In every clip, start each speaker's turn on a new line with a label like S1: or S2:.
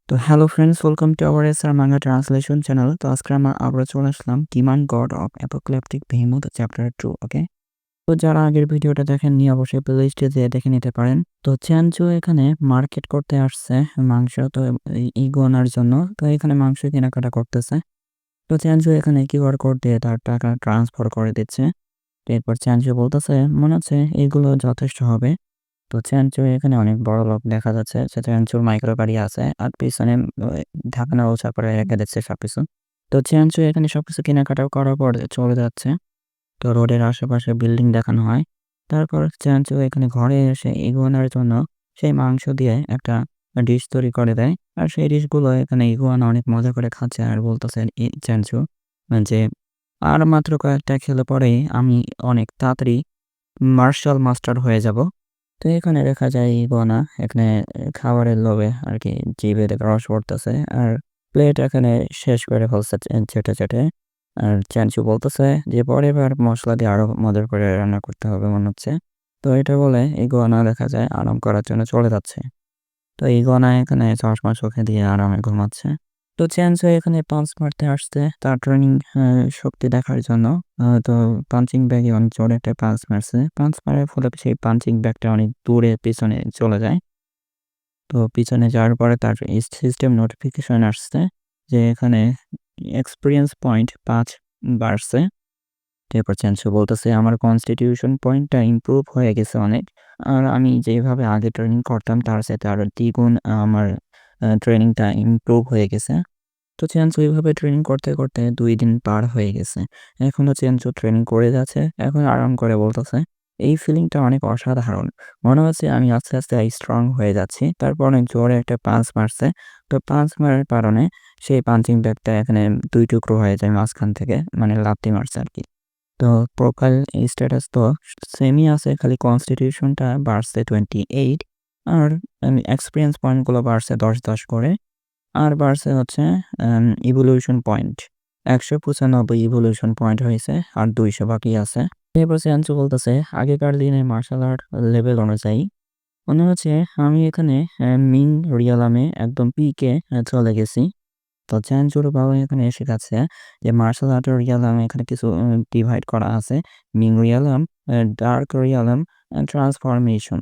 S1: তো hello friends, welcome to our SR manga translation channel. তো আজকে আমরা আবার চলে আসলাম কিমান গড অফ অ্যাপোক্যালিপটিক বেহেমথ চ্যাপ্টার 2। ওকে, তো যারা আগের ভিডিওটা দেখেননি অবশ্যই প্লেলিস্টে যেয়ে দেখে নিতে পারেন। তো চ্যানচু এখানে মার্কেট করতে আসছে মাংস, তো ইগুয়ানার জন্য। তো এখানে মাংস কেনাকাটা করতেছে। তো চ্যানচু এখানে কিউআর কোড দিয়ে তার টাকা ট্রান্সফার করে দিচ্ছে। তো এরপর চ্যানচু বলতেছে মনে হচ্ছে এগুলো যথেষ্ট হবে। তো চ্যানচুর এখানে অনেক বড় লোক দেখা যাচ্ছে। সে চ্যানচুর মাইক্রো গাড়ি আছে আর পিছনে ঢাকনা ওছা করে রেখে দিচ্ছে সবকিছু। তো চ্যানচু এখানে সবকিছু কেনাকাটা করার পর চলে যাচ্ছে। তো রোডের আশেপাশে বিল্ডিং দেখানো হয়। তারপর চ্যানচু এখানে ঘরে এসে ইগুয়ানার জন্য সেই মাংস দিয়ে একটা ডিশ তৈরি করে দেয়। আর সেই ডিশগুলো এখানে ইগুয়ানা অনেক মজা করে খাচ্ছে আর বলতেছে চ্যানচু যে আর মাত্র কয়েকটা খেলে পরেই আমি অনেক তাড়াতাড়ি মার্শাল মাস্টার হয়ে যাব। তো এখানে দেখা যায় ইগুয়ানা এখানে খাবারের লোভে আরকি জিভে রস পড়তেছে আর প্লেট এখানে শেষ করে ফেলছে চেটে, চেটে। আর চ্যানচু বলতেছে যে পরের বার মসলা দিয়ে আরো মজার করে রান্না করতে হবে মনে হচ্ছে। তো এটা বলে ইগুয়ানা দেখা যায় আরাম করার জন্য চলে যাচ্ছে। তো ইগুয়ানা এখানে চশমা চোখে দিয়ে আরামে ঘুমাচ্ছে। তো চ্যান্সও এখানে পাঞ্চ মারতে আসছে তার ট্রেনিং শক্তি দেখার জন্য। তো পাঞ্চিং ব্যাগে অনেক জোরে একটা পাঞ্চ মারছে। পাঞ্চ মারার ফলে সেই পাঞ্চিং ব্যাগটা অনেক দূরে পিছনে চলে যায়। তো পিছনে যাওয়ার পরে তার সিস্টেম নোটিফিকেশন আসছে যে এখানে এক্সপেরিয়েন্স পয়েন্ট ৫ বাড়ছে। এরপর চ্যান্সও বলতেছে আমার কনস্টিটিউশন পয়েন্টটা ইমপ্রুভ হয়ে গেছে অনেক। আর আমি যেভাবে আগে ট্রেনিং করতাম তার সাথে আরো দ্বিগুণ আমার ট্রেনিংটা ইমপ্রুভ হয়ে গেছে। তো চেঞ্চু ওইভাবে ট্রেনিং করতে, করতে ২ দিন পার হয়ে গেছে। এখনো চেঞ্চু ট্রেনিং করে যাচ্ছে। এখন আরাম করে বলতেছে, "এই ফিলিংটা অনেক অসাধারণ। মনে হচ্ছে আমি আস্তে, আস্তে স্ট্রং হয়ে যাচ্ছি।" তারপর অনেক জোরে একটা পাঞ্চ মারছে। তো পাঞ্চ মারার কারণে সেই পাঞ্চিং ব্যাগটা এখানে ২ টুকরো হয়ে যায় মাঝখান থেকে। মানে লাথি মারছে আরকি। তো প্রোফাইল স্ট্যাটাস তো সেমই আছে, খালি কনস্টিটিউশনটা বাড়ছে 28 আর এক্সপেরিয়েন্স পয়েন্টগুলো বাড়ছে ১০ করে। আর বাড়ছে হচ্ছে ইভোলিউশন পয়েন্ট। ১৯৫ ইভোলিউশন পয়েন্ট হয়েছে আর ২০০ বাকি আছে। এরপর সিয়ানচু বলতেছে, আগেকার দিনে মার্শাল আর্ট লেভেল অনুযায়ী মনে হচ্ছে আমি এখানে মিং রিয়ালামে একদম পিকে চলে গেছি। তো চিয়ানচুর বাবা এখানে শেখাচ্ছে যে মার্শাল আর্টের রিয়ালাম এখানে কিছু ডিভাইড করা আছে। Ming realm, dark realm, transformation.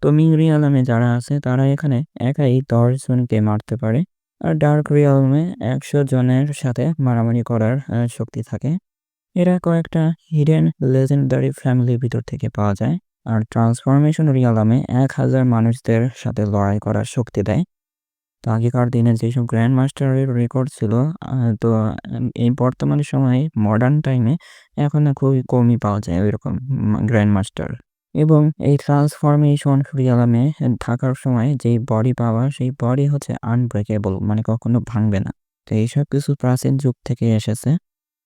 S1: তো মিং রিয়ালামে যারা আছে তারা এখানে একাই ১০ জনকে মারতে পারে। আর ডার্ক রিয়ালমে ১০০ জনের সাথে মারামারি করার শক্তি থাকে। এরা কয়েকটা হিডেন লেজেন্ডারি ফ্যামিলির ভিতর থেকে পাওয়া যায়। আর ট্রান্সফরমেশন রিয়ালামে ১,০০০ মানুষদের সাথে লড়াই করার শক্তি দেয়। তো আগেকার দিনে যেসব গ্র্যান্ড মাস্টারের রেকর্ড ছিল, তো এই বর্তমান সময়ে মডার্ন টাইমে এখন না খুবই কমই পাওয়া যায় ওইরকম গ্র্যান্ড মাস্টার। এবং এই ট্রান্সফরমেশন রিয়ালামে থাকার সময় যেই বডি পাওয়া, সেই বডি হচ্ছে আনব্রেকেবল, মানে কখনো ভাঙবে না। তো এইসব কিছু প্রাচীন যুগ থেকে এসেছে।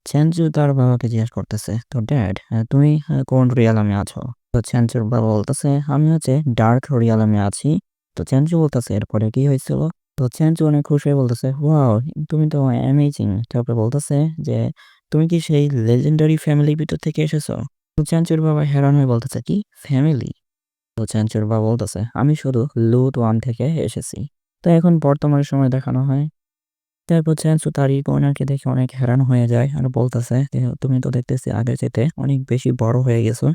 S1: চ্যানচু তার বাবাকে জিজ্ঞেস করতেছে, তো ড্যাড, তুমি কোন রিয়ালামে আছো? তো চ্যানচুর বাবা বলতেছে আমি হচ্ছে ডার্ক রিয়ালামে আছি। তো চ্যানচু বলতেছে এরপরে কি হয়েছিল? তো চ্যানচু অনেক খুশি হয়ে বলতেছে, ওয়াও, তুমি তো অ্যামেজিং। তারপরে বলতেছে যে তুমি কি সেই লেজেন্ডারি ফ্যামিলির ভিতর থেকে এসেছো? তো চ্যানচুর বাবা हैरान হয়ে বলতেছে, কি ফ্যামিলি? তো চ্যানচুর বাবা বলতেছে আমি শুধু লুট 1 থেকে এসেছি। তো এখন বর্তমান সময় দেখানো হয়। তারপর চ্যানচু তার ওনাকে দেখে অনেক हैरान হয়ে যায় আর বলতেছে যে তুমি তো দেখতেছি আগের চাইতে অনেক বেশি বড় হয়ে গেছো।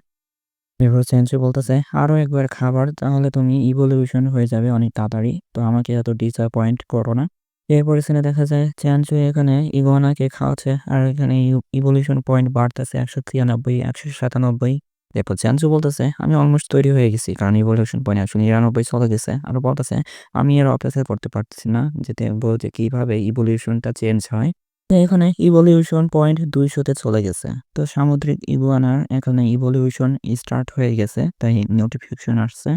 S1: এরপর চ্যানচু বলতেছে আরো একবার খাবার, তাহলে তুমি ইভলিউশন হয়ে যাবে অনেক তাড়াতাড়ি। তো আমাকে এত ডিসঅ্যাপয়েন্ট করো না। এরপর এখানে দেখা যায় চ্যানচু এখানে ইগুয়ানাকে খাওয়াচ্ছে আর এখানে ইভলিউশন পয়েন্ট বাড়তেছে ১৯৩, ১৯৭। এরপর চ্যানচু বলতেছে আমি অলমোস্ট তৈরি হয়ে গেছি, কারণ ইভলিউশন পয়েন্ট ১৯৯ চলে গেছে। আর বলতেছে আমি এর অপেক্ষা করতে পারতেছি না যেতে বলতে কিভাবে ইভলিউশনটা চেঞ্জ হয়। তো এখানে ইভলিউশন পয়েন্ট ২০০ তে চলে গেছে। তো সামুদ্রিক ইগুয়ানার এখানে ইভলিউশন স্টার্ট হয়ে গেছে, তাই নোটিফিকেশন আসছে।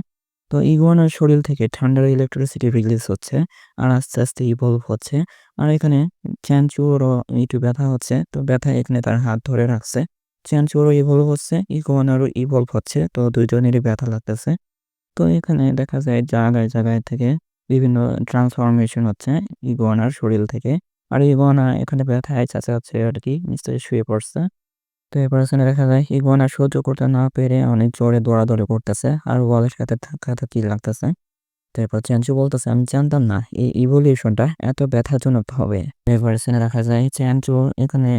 S1: তো ইগুয়ানার শরীর থেকে ঠান্ডার ইলেকট্রিসিটি রিলিজ হচ্ছে আর আস্তে, আস্তে ইভলভ হচ্ছে। আর এখানে চ্যানচুরও একটু ব্যথা হচ্ছে। তো ব্যথা এখানে তার হাত ধরে রাখছে। চ্যানচুরও ইভলভ হচ্ছে, ইগুয়ানারও ইভলভ হচ্ছে। তো ২ জনেরই ব্যথা লাগতেছে। তো এখানে দেখা যায় জায়গায়, জায়গায় থেকে বিভিন্ন ট্রান্সফরমেশন হচ্ছে ইগুয়ানার শরীর থেকে। আর ইগুয়ানা এখানে ব্যথায় চেঁচাচ্ছে আরকি, নিচে শুয়ে পড়ছে। তো এরপর এখানে দেখা যায় ইগুয়ানা সহ্য করতে না পেরে অনেক জোরে দৌড়াদৌড়ি করতেছে আর ওয়ালের সাথে ধাক্কাধাক্কি লাগতেছে। তারপর চ্যানচু বলতেছে, আমি জানতাম না এই ইভলিউশনটা এত ব্যথাজনক হবে। এরপর সিনে দেখা যায় চ্যানচু এখানে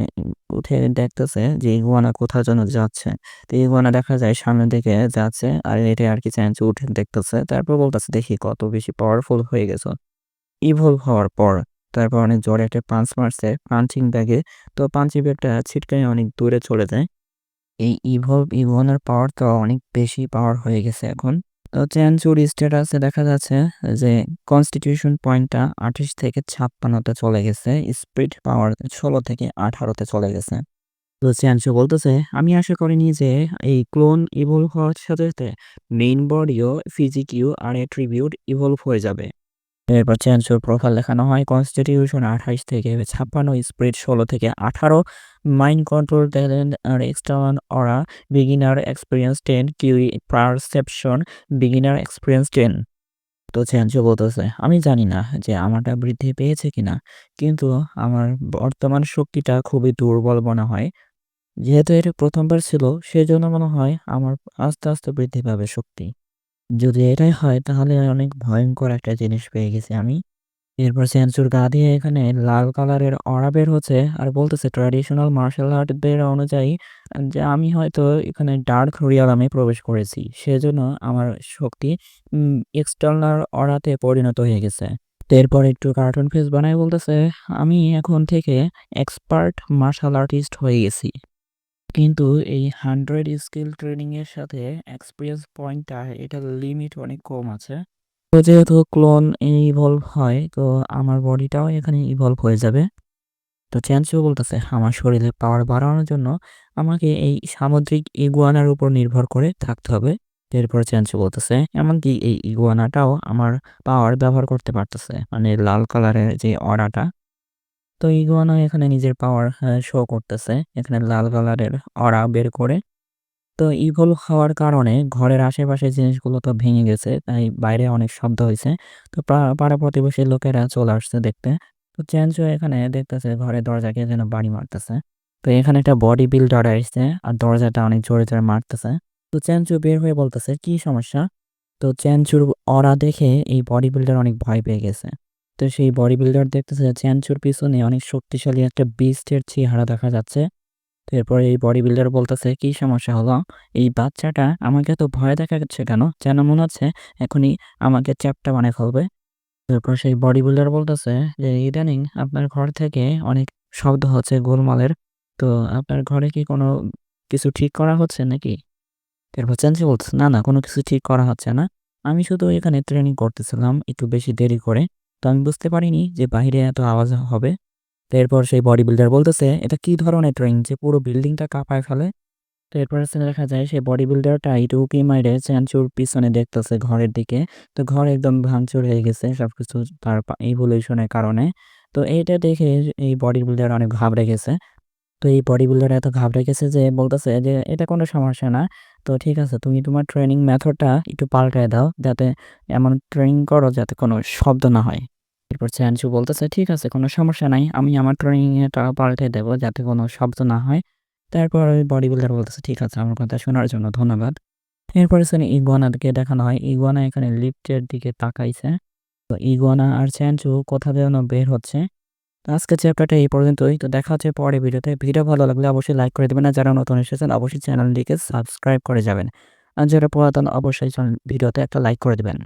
S1: উঠে দেখতেছে যে ইগুয়ানা কোথাও যেন যাচ্ছে। তো ইগুয়ানা দেখা যায় সামনের দিকে যাচ্ছে আর এটা আর কি চ্যানচু উঠে দেখতেছে। তারপর বলতেছে, দেখি কত বেশি পাওয়ারফুল হয়ে গেছো ইভলভ হওয়ার পর। তারপর অনেক জোরে একটা পাঞ্চ মারছে পাঞ্চিং ব্যাগে। তো পাঞ্চিং ব্যাগটা ছিটকায় অনেক দূরে চলে যায়। এই ইভলভ পাওয়ার তো অনেক বেশি পাওয়ার হয়ে গেছে এখন। তো চ্যানচুর স্ট্যাটাসে দেখা যাচ্ছে যে কনস্টিটিউশন পয়েন্টটা ২৮ থেকে ৫৬তে চলে গেছে, স্পিড পাওয়ার ১৬ থেকে ১৮তে চলে গেছে। তো চ্যানচু বলতেছে, আমি আশা করিনি যে এই ক্লোন ইভলভ হওয়ার সাথে সাথে মেইন বডিও ফিজিকিউ আর অ্যাট্রিবিউট ইভলভ হয়ে যাবে। এরপর চ্যানচুর প্রোফাইল দেখানো হয়, কনস্টিটিউশন ২৮ থেকে ৫৬, স্পিড ১৬ থেকে ১৮, মাইন্ড কন্ট্রোল ট্যালেন্ট আর external aura, beginner experience 10, Qi perception, beginner experience 10। তো চ্যানচু বলতেছে, আমি জানি না যে আমারটা বৃদ্ধি পেয়েছে কিনা, কিন্তু আমার বর্তমান শক্তিটা খুবই দুর্বল মনে হয়। যেহেতু এটা প্রথমবার ছিল সেজন্য মনে হয় আমার আস্তে আস্তে বৃদ্ধি পাবে শক্তি। যদি এটাই হয় তাহলে অনেক ভয়ঙ্কর একটা জিনিস পেয়ে গেছি আমি। এরপর সেন্সুর গা দিয়ে এখানে লাল কালারের অরা বের হচ্ছে আর বলতেছে ট্র্যাডিশনাল মার্শাল আর্টদের অনুযায়ী যে আমি হয়তো এখানে ডার্ক রিয়ালামে প্রবেশ করেছি, সেজন্য আমার শক্তি এক্সটার্নাল অরাতে পরিণত হয়ে গেছে। তো এরপর একটু কার্টুন ফেস বানায় বলতেছে, আমি এখন থেকে এক্সপার্ট মার্শাল আর্টিস্ট হয়ে গেছি, কিন্তু এই 100 স্কিল ট্রেনিং এর সাথে এক্সপিরিয়েন্স পয়েন্টটা এটার লিমিট অনেক কম আছে। তো যেহেতু ক্লোন ইভলভ হয় তো আমার বডিটাও এখানে ইভলভ হয়ে যাবে। তো চ্যানচু বলতেছে, আমার শরীরে পাওয়ার বাড়ানোর জন্য আমাকে এই সামুদ্রিক ইগুয়ানার উপর নির্ভর করে থাকতে হবে। এরপর চ্যানচু বলতেছে, এমনকি এই ইগুয়ানাটাও আমার পাওয়ার ব্যবহার করতে পারতেছে, মানে লাল কালারের যে অরাটা। তো ইগুয়ানা এখানে নিজের পাওয়ার শো করতেছে এখানে লাল কালারের অরা বের করে। তো ইভলভ হওয়ার কারণে ঘরের আশেপাশের জিনিসগুলো তো ভেঙে গেছে, তাই বাইরে অনেক শব্দ হয়েছে। তো পাড়া প্রতিবেশীর লোকেরা চলে আসছে দেখতে। তো চ্যানচু এখানে দেখতেছে ঘরের দরজাকে যেন বাড়ি মারতেছে। তো এখানে একটা বডি বিল্ডার আসছে আর দরজাটা অনেক জোরে জোরে মারতেছে। তো চ্যানচু বের হয়ে বলতেছে, কি সমস্যা? তো চ্যানচুর অরা দেখে এই বডি বিল্ডার অনেক ভয় পেয়ে গেছে। তো সেই বডি বিল্ডার দেখতেছে চ্যানচুর পিছনে অনেক শক্তিশালী একটা বিস্টের চেহারা দেখা যাচ্ছে। তো এরপরে এই বডি বিল্ডার বলতেছে, কি সমস্যা হলো? এই বাচ্চাটা আমাকে তো ভয় দেখাচ্ছে কেন? যেন মনে হচ্ছে এখনই আমাকে চ্যাপ্টা বানায় ফেলবে। তারপর সেই বডি বিল্ডার বলতেছে যে ইদানিং আপনার ঘর থেকে অনেক শব্দ হচ্ছে গোলমালের। তো আপনার ঘরে কি কোনো কিছু ঠিক করা হচ্ছে নাকি? তারপর চ্যান্সি বলতেছে, না না, কোনো কিছু ঠিক করা হচ্ছে না। আমি শুধু এখানে ট্রেনিং করতেছিলাম একটু বেশি দেরি করে। তো আমি বুঝতে পারিনি যে বাইরে এত আওয়াজ হবে। তো এরপর সেই বডি বিল্ডার বলতেছে, এটা কি ধরনের ট্রেনিং যে পুরো বিল্ডিংটা কাঁপায় ফেলে? তো এরপর সিনে দেখা যায় সেই বডি বিল্ডারটা একটু উঁকি মাইরে চ্যানচুর পিছনে দেখতেছে ঘরের দিকে। তো ঘর একদম ভাঙচুর হয়ে গেছে সবকিছু তার ইভলিউশনের কারণে। তো এইটা দেখে এই বডি বিল্ডার অনেক ঘাবড়ে গেছে। তো এই বডি বিল্ডার এত ঘাবড়ে গেছে যে বলতেছে যে এটা কোনো সমস্যা না। তো ঠিক আছে, তুমি তোমার ট্রেনিং মেথডটা একটু পাল্টায় দাও, যাতে এমন ট্রেনিং করো যাতে কোনো শব্দ না হয়। এরপর চ্যানচু বলতেছে, ঠিক আছে, কোনো সমস্যা নাই, আমি আমার ট্রেনিং এটা পাল্টে দেবো যাতে কোনো শব্দ না হয়। তারপর ওই বডি বিল্ডার বলতেছে, ঠিক আছে, আমার কথা শোনার জন্য ধন্যবাদ। এরপর এখানে ইগুয়ানাকে দেখানো হয়, ইগুয়ানা এখানে লিফটের দিকে তাকাইছে। তো ইগুয়ানা আর চ্যানচু কোথা যেন বের হচ্ছে। তো আজকের চ্যাপ্টারটা এই পর্যন্তই। তো দেখা হচ্ছে পরের ভিডিওতে। ভিডিও ভালো লাগলে অবশ্যই লাইক করে দেবেন, আর যারা নতুন এসেছেন অবশ্যই চ্যানেলটিকে সাবস্ক্রাইব করে যাবেন, আর যারা পুরাতন অবশ্যই ভিডিওতে একটা লাইক করে দেবেন।